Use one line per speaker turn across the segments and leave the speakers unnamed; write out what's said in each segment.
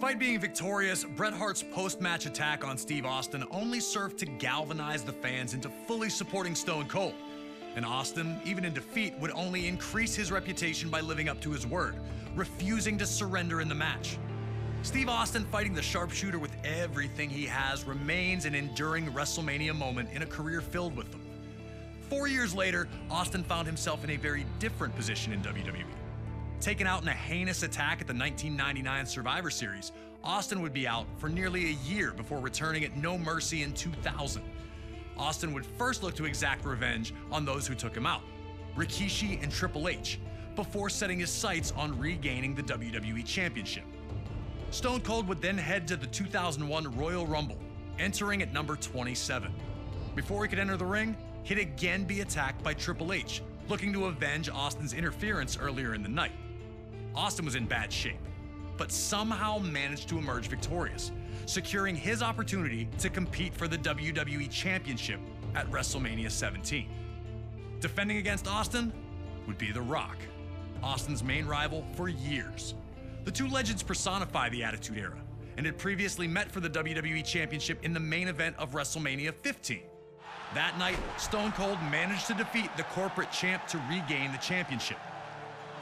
Despite being victorious, Bret Hart's post-match attack on Steve Austin only served to galvanize the fans into fully supporting Stone Cold. And Austin, even in defeat, would only increase his reputation by living up to his word, refusing to surrender in the match. Steve Austin fighting the sharpshooter with everything he has remains an enduring WrestleMania moment in a career filled with them. 4 years later, Austin found himself in a very different position in WWE. Taken out in a heinous attack at the 1999 Survivor Series, Austin would be out for nearly a year before returning at No Mercy in 2000. Austin would first look to exact revenge on those who took him out, Rikishi and Triple H, before setting his sights on regaining the WWE Championship. Stone Cold would then head to the 2001 Royal Rumble, entering at number 27. Before he could enter the ring, he'd again be attacked by Triple H, looking to avenge Austin's interference earlier in the night. Austin was in bad shape, but somehow managed to emerge victorious, securing his opportunity to compete for the WWE Championship at WrestleMania 17. Defending against Austin would be The Rock, Austin's main rival for years. The two legends personify the Attitude Era and had previously met for the WWE Championship in the main event of WrestleMania 15. That night, Stone Cold managed to defeat the corporate champ to regain the championship.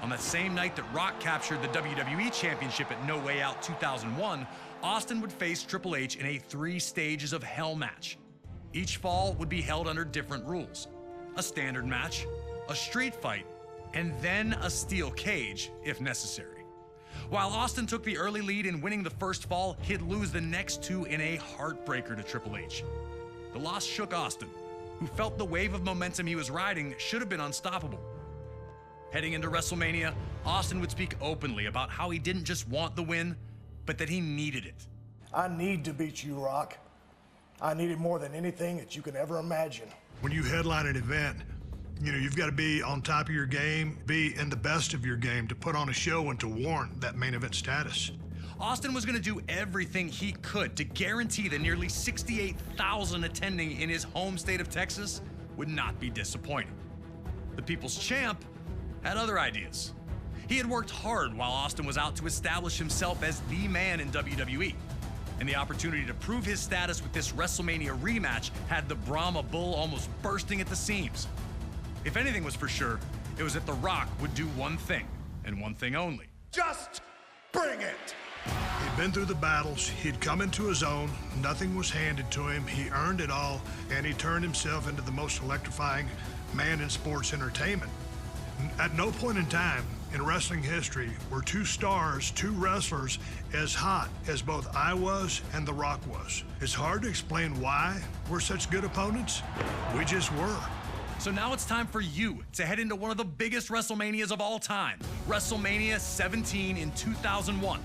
On that same night that Rock captured the WWE Championship at No Way Out 2001, Austin would face Triple H in a 3 stages of hell match. Each fall would be held under different rules: a standard match, a street fight, and then a steel cage if necessary. While Austin took the early lead in winning the first fall, he'd lose the next 2 in a heartbreaker to Triple H. The loss shook Austin, who felt the wave of momentum he was riding should have been unstoppable. Heading into WrestleMania, Austin would speak openly about how he didn't just want the win, but that he needed it.
I need to beat you, Rock. I need it more than anything that you can ever imagine.
When you headline an event, you've got to be on top of your game, be in the best of your game to put on a show and to warrant that main event status.
Austin was going to do everything he could to guarantee the nearly 68,000 attending in his home state of Texas would not be disappointed. The People's Champ had other ideas. He had worked hard while Austin was out to establish himself as the man in WWE, and the opportunity to prove his status with this WrestleMania rematch had the Brahma Bull almost bursting at the seams. If anything was for sure, it was that The Rock would do one thing, and one thing only.
Just bring it!
He'd been through the battles, he'd come into his own, nothing was handed to him, he earned it all, and he turned himself into the most electrifying man in sports entertainment. At no point in time in wrestling history were 2 stars, 2 wrestlers, as hot as both I was and The Rock was. It's hard to explain why we're such good opponents. We just were.
So now it's time for you to head into one of the biggest WrestleManias of all time, WrestleMania 17 in 2001,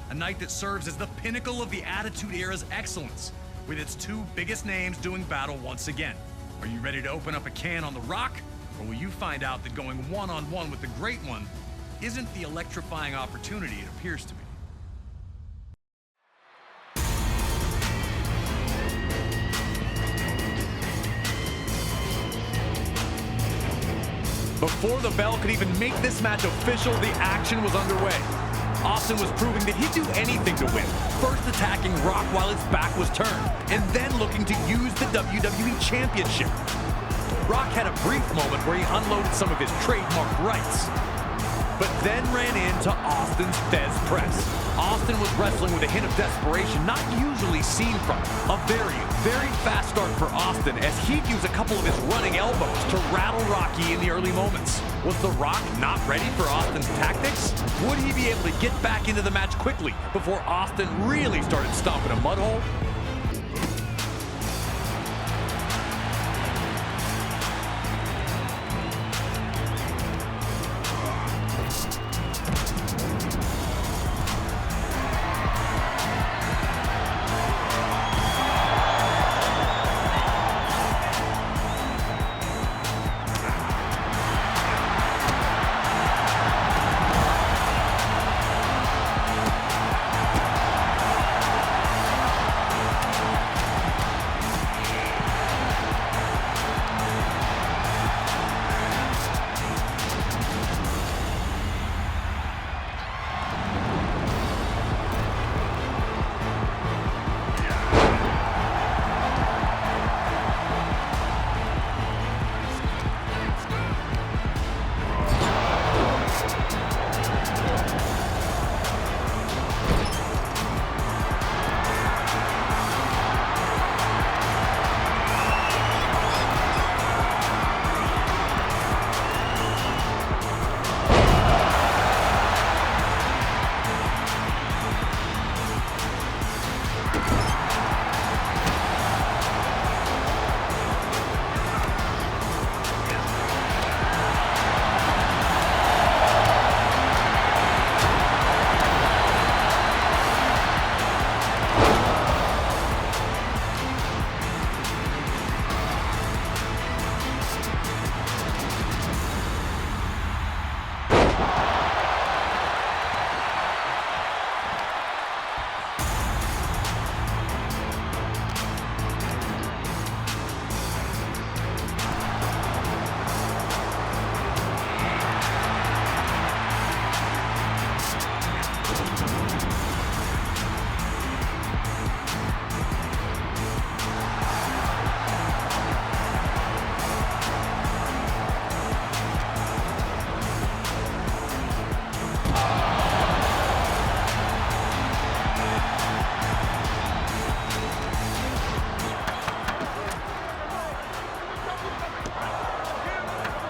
a night that serves as the pinnacle of the Attitude Era's excellence, with its 2 biggest names doing battle once again. Are you ready to open up a can on The Rock? Or will you find out that going one-on-one with the Great One isn't the electrifying opportunity it appears to be? Before the bell could even make this match official, the action was underway. Austin was proving that he'd do anything to win, first attacking Rock while his back was turned, and then looking to use the WWE Championship. Rock had a brief moment where he unloaded some of his trademark rights, but then ran into Austin's Fez press. Austin was wrestling with a hint of desperation not usually seen from him. A very, very fast start for Austin as he'd use a couple of his running elbows to rattle Rocky in the early moments. Was The Rock not ready for Austin's tactics? Would he be able to get back into the match quickly before Austin really started stomping a mud hole?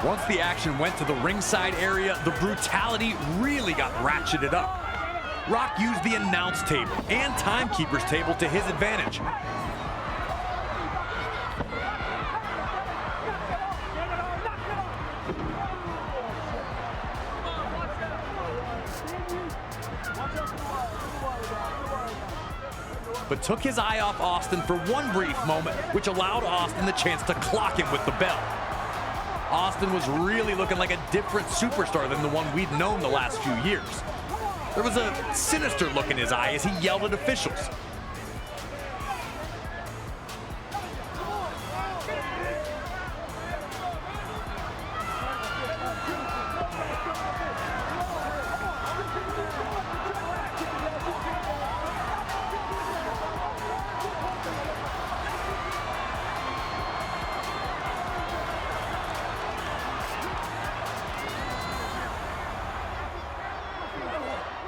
Once the action went to the ringside area, the brutality really got ratcheted up. Rock used the announce table and timekeeper's table to his advantage. But took his eye off Austin for one brief moment, which allowed Austin the chance to clock him with the bell. Austin was really looking like a different superstar than the one we'd known the last few years. There was a sinister look in his eye as he yelled at officials.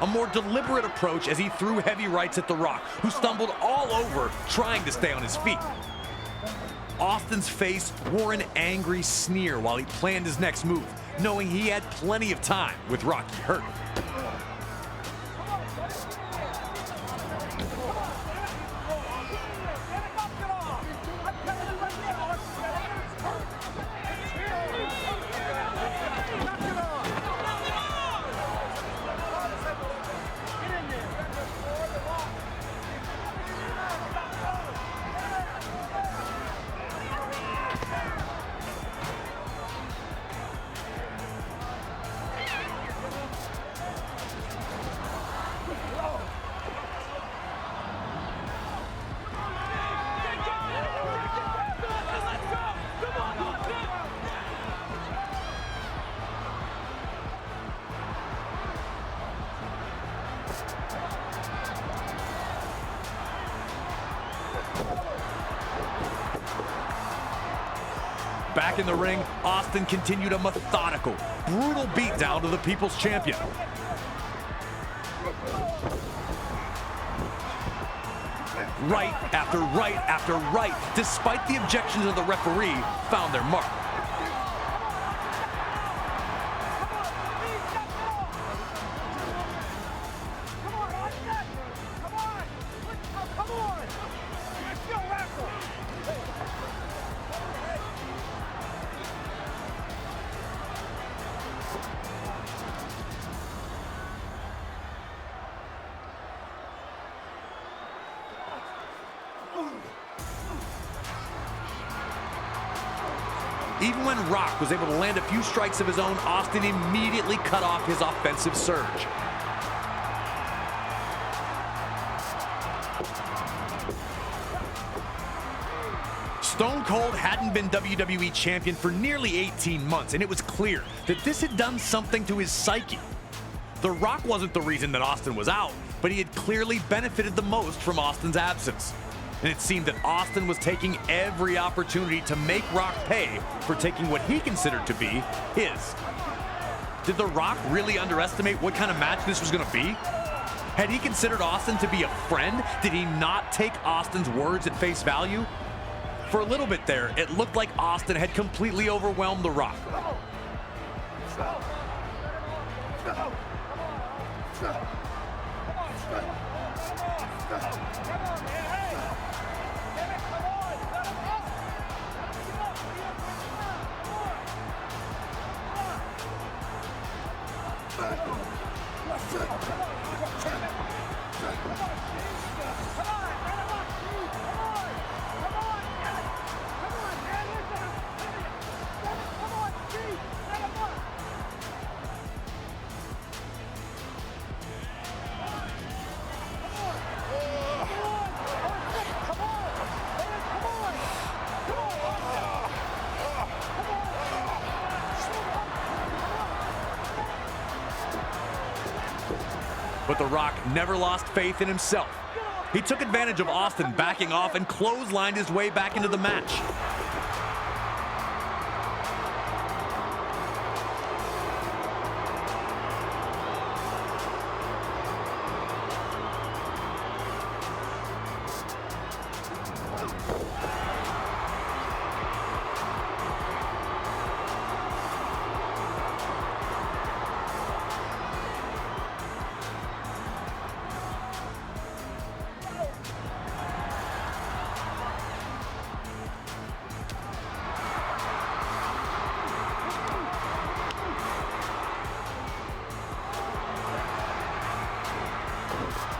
A more deliberate approach as he threw heavy rights at The Rock, who stumbled all over trying to stay on his feet. Austin's face wore an angry sneer while he planned his next move, knowing he had plenty of time with Rocky hurt. Back in the ring, Austin continued a methodical, brutal beatdown to the People's Champion. Right after right after right, despite the objections of the referee, found their mark. Even when Rock was able to land a few strikes of his own, Austin immediately cut off his offensive surge. Stone Cold hadn't been WWE Champion for nearly 18 months, and it was clear that this had done something to his psyche. The Rock wasn't the reason that Austin was out, but he had clearly benefited the most from Austin's absence. And it seemed that Austin was taking every opportunity to make Rock pay for taking what he considered to be his. Did The Rock really underestimate what kind of match this was going to be? Had he considered Austin to be a friend? Did he not take Austin's words at face value? For a little bit there, it looked like Austin had completely overwhelmed The Rock. But The Rock never lost faith in himself. He took advantage of Austin backing off and clotheslined his way back into the match.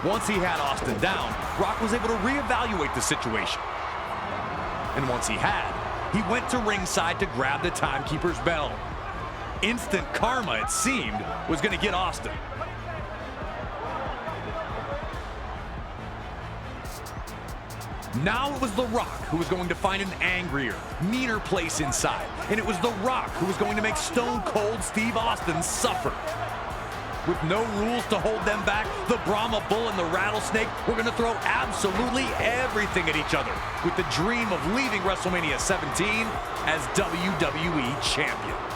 Once he had Austin down, Rock was able to reevaluate the situation. And once he had, he went to ringside to grab the timekeeper's bell. Instant karma, it seemed, was going to get Austin. Now it was The Rock who was going to find an angrier, meaner place inside. And it was The Rock who was going to make Stone Cold Steve Austin suffer. With no rules to hold them back, the Brahma Bull and the Rattlesnake were going to throw absolutely everything at each other, with the dream of leaving WrestleMania 17 as WWE Champion.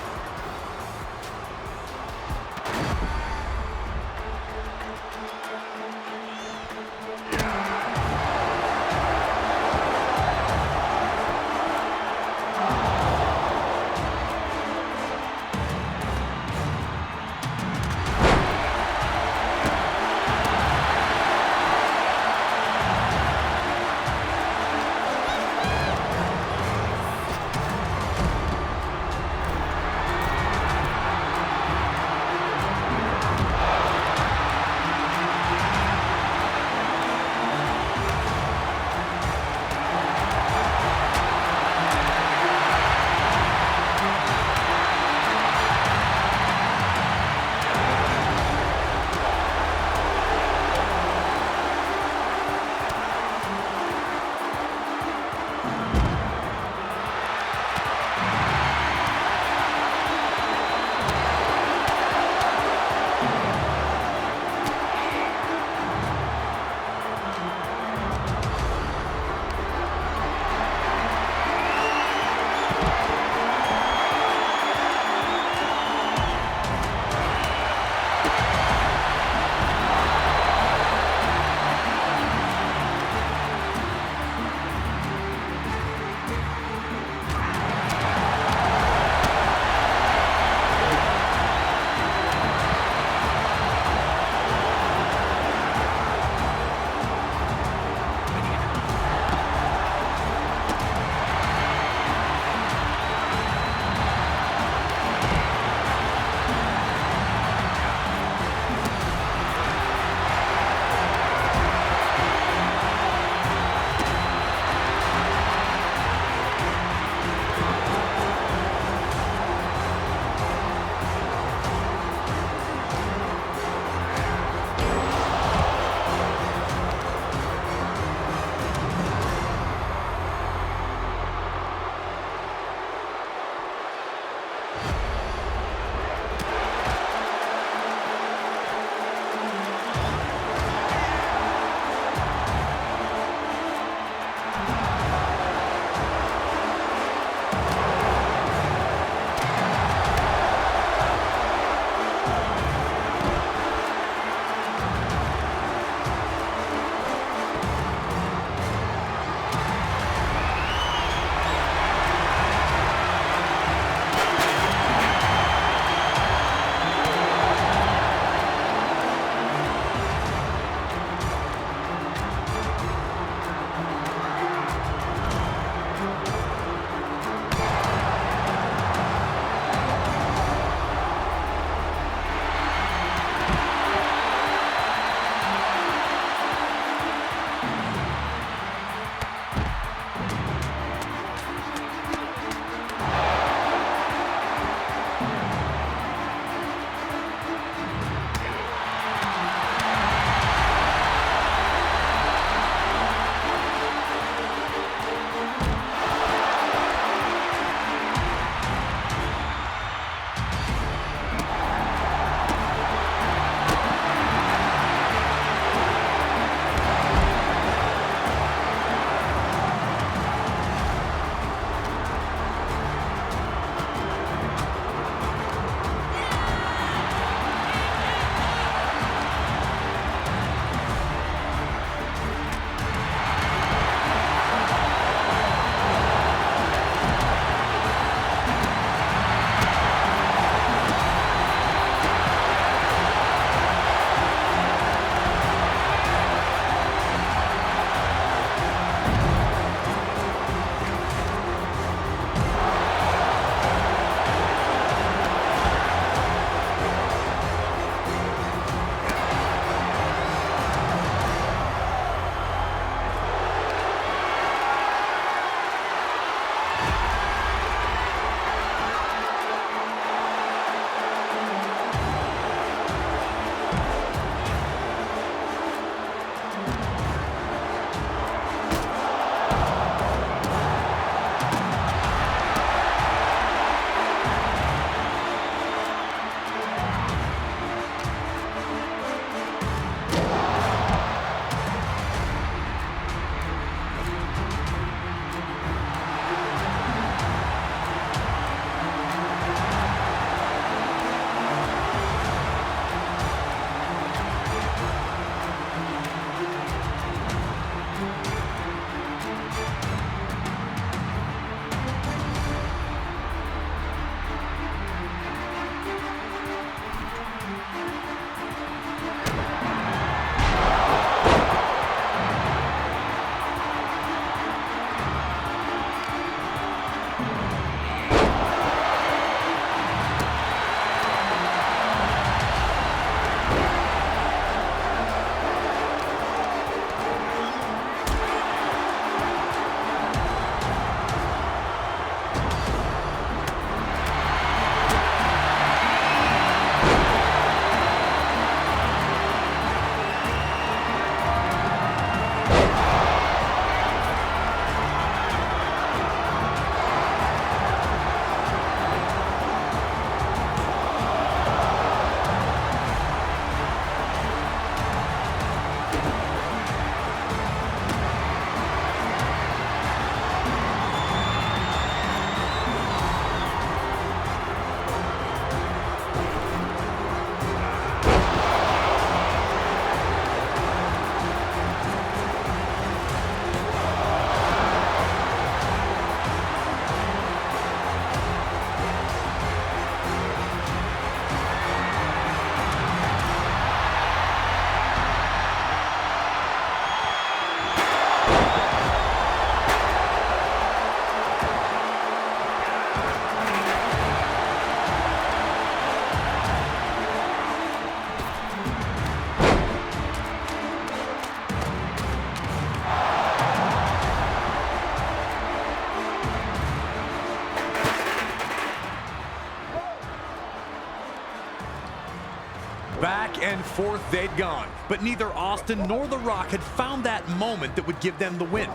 Back and forth they'd gone, but neither Austin nor The Rock had found that moment that would give them the win.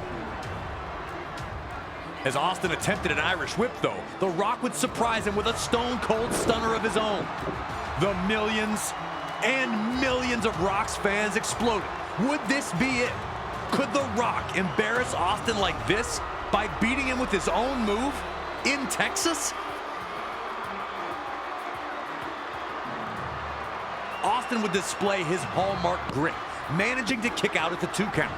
As Austin attempted an Irish whip, though, The Rock would surprise him with a stone-cold stunner of his own. The millions and millions of Rock's fans exploded. Would this be it? Could The Rock embarrass Austin like this by beating him with his own move in Texas? Austin would display his hallmark grit, managing to kick out at the 2 count.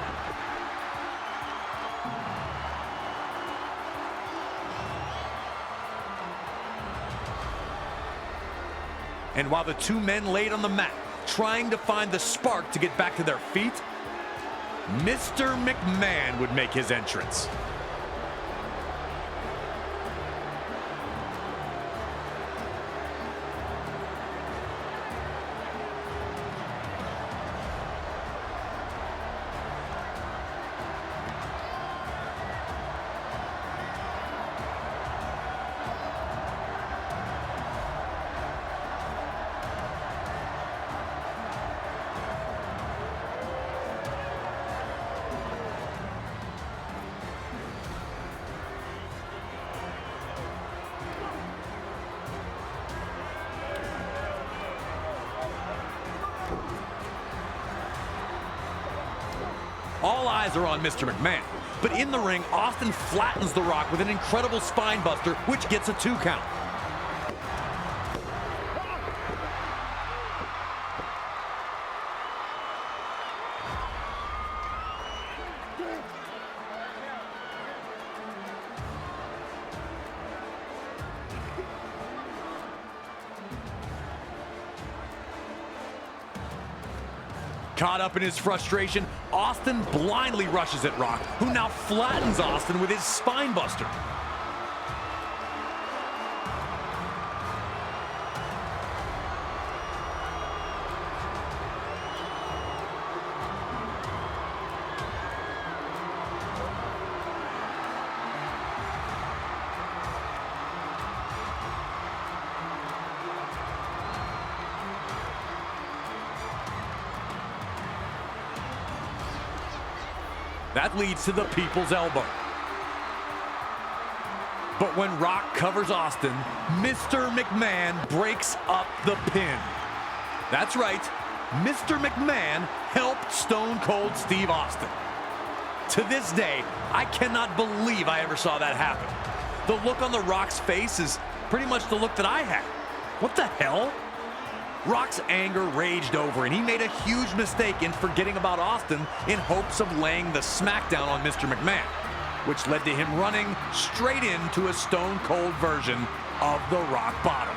And while the 2 men laid on the mat, trying to find the spark to get back to their feet, Mr. McMahon would make his entrance. All eyes are on Mr. McMahon, but in the ring, Austin flattens The Rock with an incredible spine buster, which gets a 2 count. Caught up in his frustration, Austin blindly rushes at Rock, who now flattens Austin with his spine buster. That leads to the people's elbow. But when Rock covers Austin, Mr. McMahon breaks up the pin. That's right, Mr. McMahon helped Stone Cold Steve Austin. To this day, I cannot believe I ever saw that happen. The look on The Rock's face is pretty much the look that I had. What the hell? Rock's anger raged over, and he made a huge mistake in forgetting about Austin in hopes of laying the smackdown on Mr. McMahon, which led to him running straight into a stone-cold version of the Rock Bottom.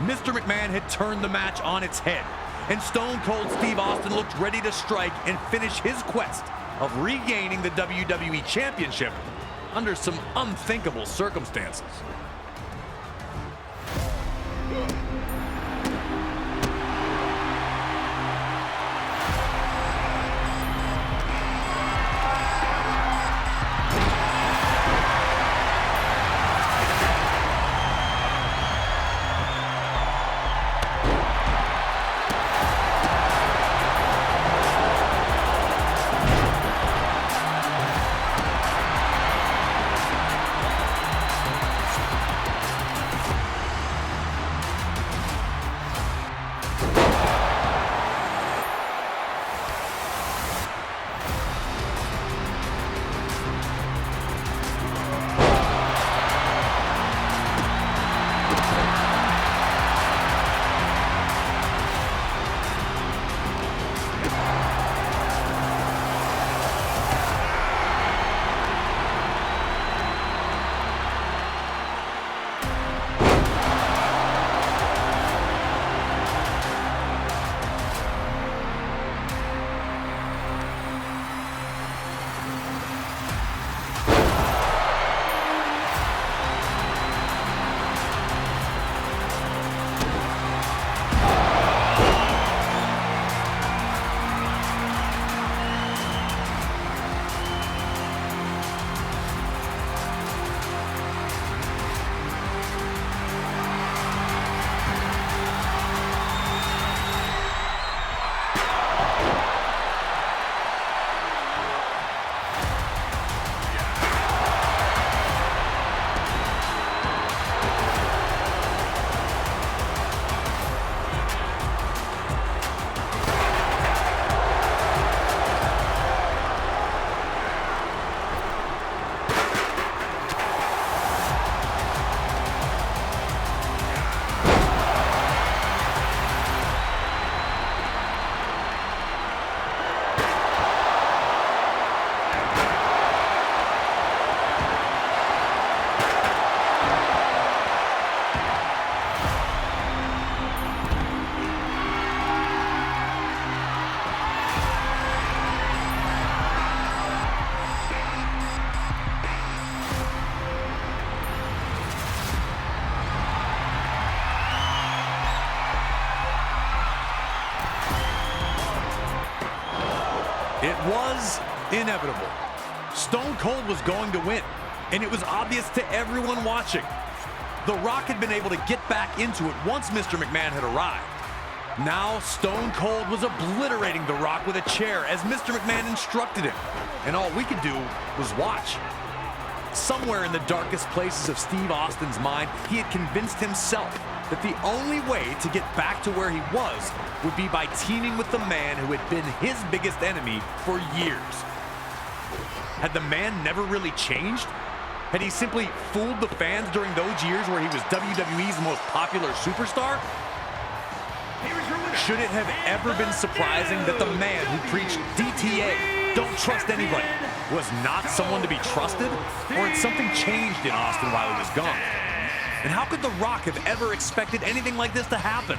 Mr. McMahon had turned the match on its head, and Stone Cold Steve Austin looked ready to strike and finish his quest of regaining the WWE Championship under some unthinkable circumstances. was inevitable. Stone Cold was going to win, and it was obvious to everyone watching. The Rock had been able to get back into it once Mr. McMahon had arrived. Now Stone Cold was obliterating The Rock with a chair as Mr. McMahon instructed him, and all we could do was watch. Somewhere in the darkest places of Steve Austin's mind, he had convinced himself that the only way to get back to where he was would be by teaming with the man who had been his biggest enemy for years. Had the man never really changed? Had he simply fooled the fans during those years where he was WWE's most popular superstar? Should it have ever been surprising that the man who preached DTA, don't trust anybody, was not someone to be trusted? Or had something changed in Austin while he was gone? And how could The Rock have ever expected anything like this to happen?